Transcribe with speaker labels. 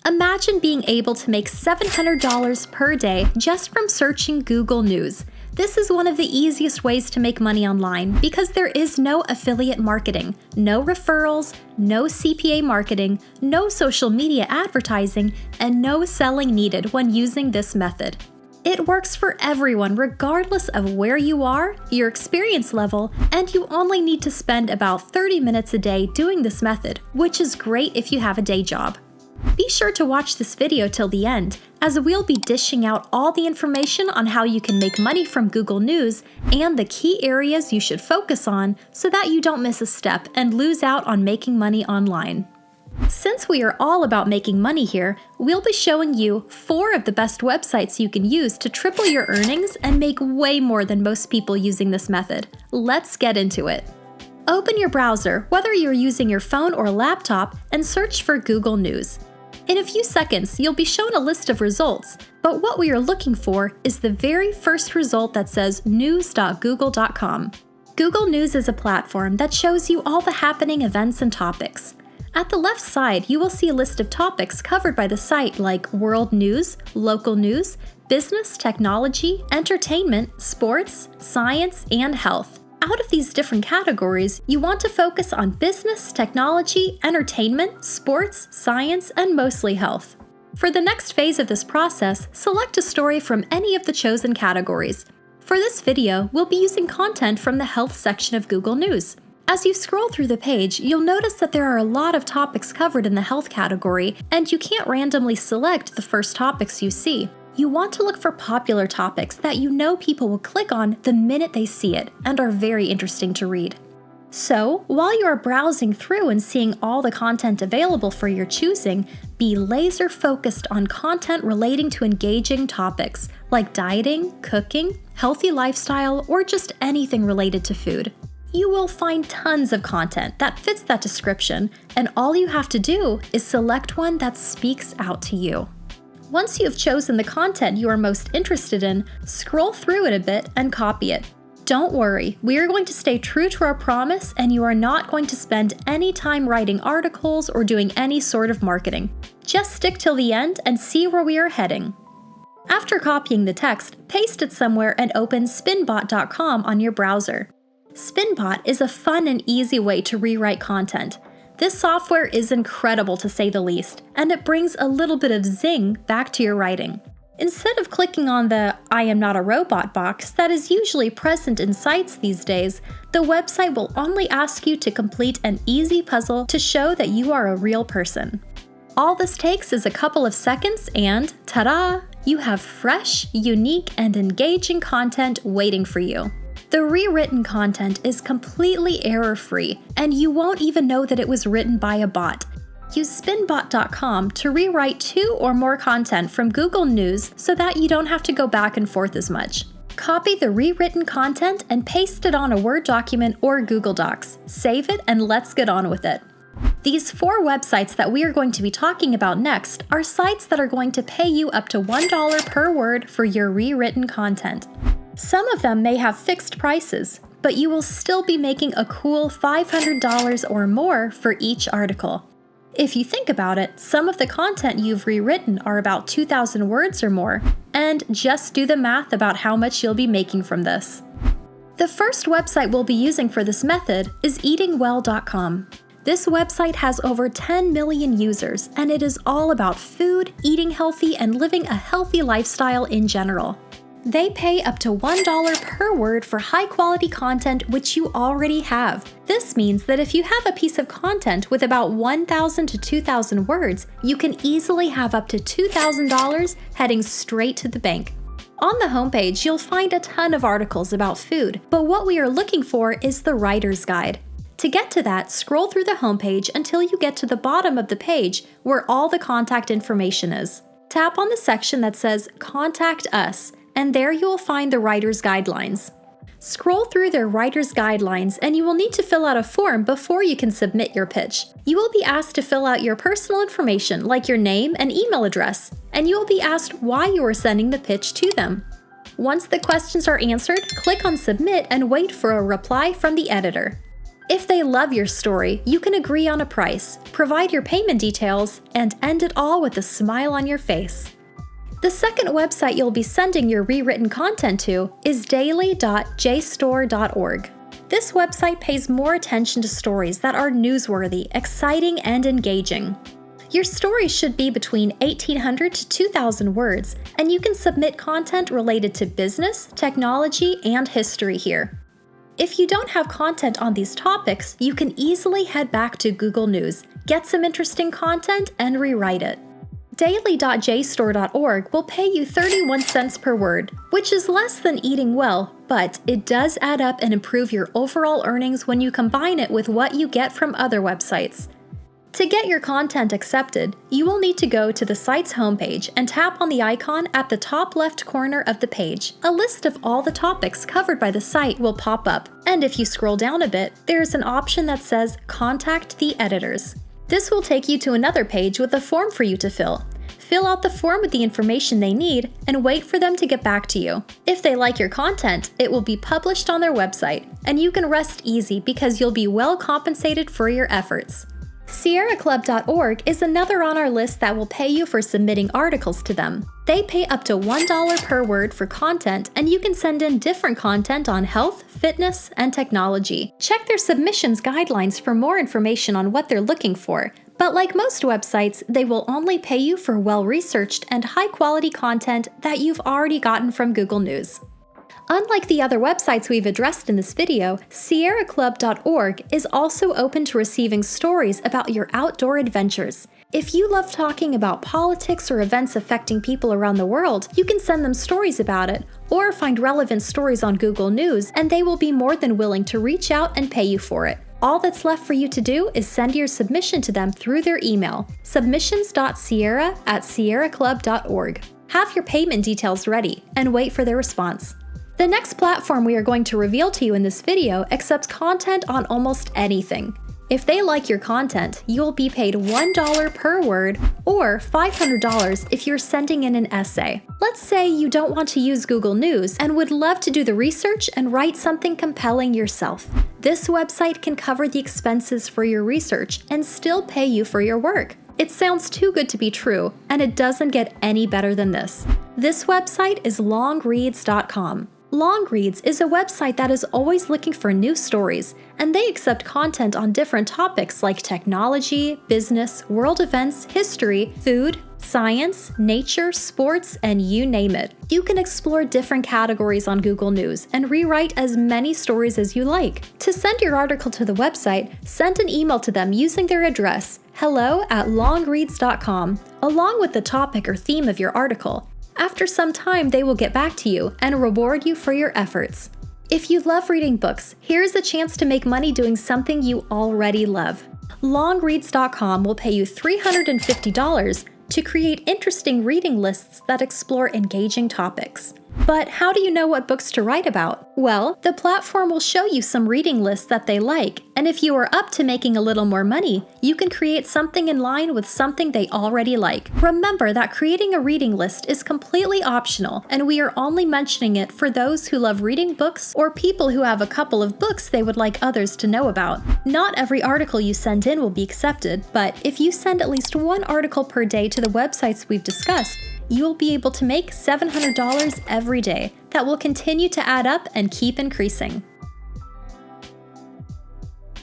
Speaker 1: Imagine being able to make $700 per day just from searching Google News. This is one of the easiest ways to make money online because there is no affiliate marketing, no referrals, no CPA marketing, no social media advertising, and no selling needed when using this method. It works for everyone regardless of where you are, your experience level, and you only need to spend about 30 minutes a day doing this method, which is great if you have a day job. Be sure to watch this video till the end, as we'll be dishing out all the information on how you can make money from Google News and the key areas you should focus on so that you don't miss a step and lose out on making money online. Since we are all about making money here, we'll be showing you 4 of the best websites you can use to triple your earnings and make way more than most people using this method. Let's get into it. Open your browser, whether you're using your phone or laptop, and search for Google News. In a few seconds, you'll be shown a list of results, but what we are looking for is the very first result that says news.google.com. Google News is a platform that shows you all the happening events and topics. At the left side, you will see a list of topics covered by the site like world news, local news, business, technology, entertainment, sports, science, and health. Out of these different categories, you want to focus on business, technology, entertainment, sports, science, and mostly health. For the next phase of this process, select a story from any of the chosen categories. For this video, we'll be using content from the health section of Google News. As you scroll through the page, you'll notice that there are a lot of topics covered in the health category, and you can't randomly select the first topics you see. You want to look for popular topics that you know people will click on the minute they see it and are very interesting to read. So, while you are browsing through and seeing all the content available for your choosing, be laser focused on content relating to engaging topics like dieting, cooking, healthy lifestyle, or just anything related to food. You will find tons of content that fits that description, and all you have to do is select one that speaks out to you. Once you have chosen the content you are most interested in, scroll through it a bit and copy it. Don't worry, we are going to stay true to our promise and you are not going to spend any time writing articles or doing any sort of marketing. Just stick till the end and see where we are heading. After copying the text, paste it somewhere and open spinbot.com on your browser. Spinbot is a fun and easy way to rewrite content. This software is incredible to say the least, and it brings a little bit of zing back to your writing. Instead of clicking on the "I am not a robot" box that is usually present in sites these days, the website will only ask you to complete an easy puzzle to show that you are a real person. All this takes is a couple of seconds and, ta-da! You have fresh, unique, and engaging content waiting for you. The rewritten content is completely error-free, and you won't even know that it was written by a bot. Use spinbot.com to rewrite 2 or more content from Google News so that you don't have to go back and forth as much. Copy the rewritten content and paste it on a Word document or Google Docs. Save it and let's get on with it. These 4 websites that we are going to be talking about next are sites that are going to pay you up to $1 per word for your rewritten content. Some of them may have fixed prices, but you will still be making a cool $500 or more for each article. If you think about it, some of the content you've rewritten are about 2,000 words or more, and just do the math about how much you'll be making from this. The first website we'll be using for this method is eatingwell.com. This website has over 10 million users, and it is all about food, eating healthy, and living a healthy lifestyle in general. They pay up to $1 per word for high-quality content which you already have. This means that if you have a piece of content with about 1,000 to 2,000 words, you can easily have up to $2,000 heading straight to the bank. On the homepage, you'll find a ton of articles about food, but what we are looking for is the writer's guide. To get to that, scroll through the homepage until you get to the bottom of the page where all the contact information is. Tap on the section that says Contact Us, and there you will find the writer's guidelines. Scroll through their writer's guidelines and you will need to fill out a form before you can submit your pitch. You will be asked to fill out your personal information like your name and email address, and you will be asked why you are sending the pitch to them. Once the questions are answered, click on Submit and wait for a reply from the editor. If they love your story, you can agree on a price, provide your payment details, and end it all with a smile on your face. The second website you'll be sending your rewritten content to is daily.jstor.org. This website pays more attention to stories that are newsworthy, exciting, and engaging. Your story should be between 1,800 to 2,000 words, and you can submit content related to business, technology, and history here. If you don't have content on these topics, you can easily head back to Google News, get some interesting content, and rewrite it. Daily.jstor.org will pay you 31 cents per word, which is less than eating well, but it does add up and improve your overall earnings when you combine it with what you get from other websites. To get your content accepted, you will need to go to the site's homepage and tap on the icon at the top left corner of the page. A list of all the topics covered by the site will pop up, and if you scroll down a bit, there is an option that says Contact the Editors. This will take you to another page with a form for you to fill. Fill out the form with the information they need and wait for them to get back to you. If they like your content, it will be published on their website, and you can rest easy because you'll be well compensated for your efforts. SierraClub.org is another on our list that will pay you for submitting articles to them. They pay up to $1 per word for content, and you can send in different content on health, fitness, and technology. Check their submissions guidelines for more information on what they're looking for. But like most websites, they will only pay you for well-researched and high-quality content that you've already gotten from Google News. Unlike the other websites we've addressed in this video, SierraClub.org is also open to receiving stories about your outdoor adventures. If you love talking about politics or events affecting people around the world, you can send them stories about it, or find relevant stories on Google News, and they will be more than willing to reach out and pay you for it. All that's left for you to do is send your submission to them through their email, submissions.sierra@sierraclub.org. Have your payment details ready, and wait for their response. The next platform we are going to reveal to you in this video accepts content on almost anything. If they like your content, you will be paid $1 per word or $500 if you're sending in an essay. Let's say you don't want to use Google News and would love to do the research and write something compelling yourself. This website can cover the expenses for your research and still pay you for your work. It sounds too good to be true, and it doesn't get any better than this. This website is longreads.com. Longreads is a website that is always looking for new stories, and they accept content on different topics like technology, business, world events, history, food, science, nature, sports, and you name it. You can explore different categories on Google News and rewrite as many stories as you like. To send your article to the website, send an email to them using their address, hello@longreads.com, along with the topic or theme of your article. After some time, they will get back to you and reward you for your efforts. If you love reading books, here's a chance to make money doing something you already love. Longreads.com will pay you $350 to create interesting reading lists that explore engaging topics. But how do you know what books to write about? Well, the platform will show you some reading lists that they like, and if you are up to making a little more money, you can create something in line with something they already like. Remember that creating a reading list is completely optional, and we are only mentioning it for those who love reading books or people who have a couple of books they would like others to know about. Not every article you send in will be accepted, but if you send at least one article per day to the websites we've discussed, you will be able to make $700 every day that will continue to add up and keep increasing.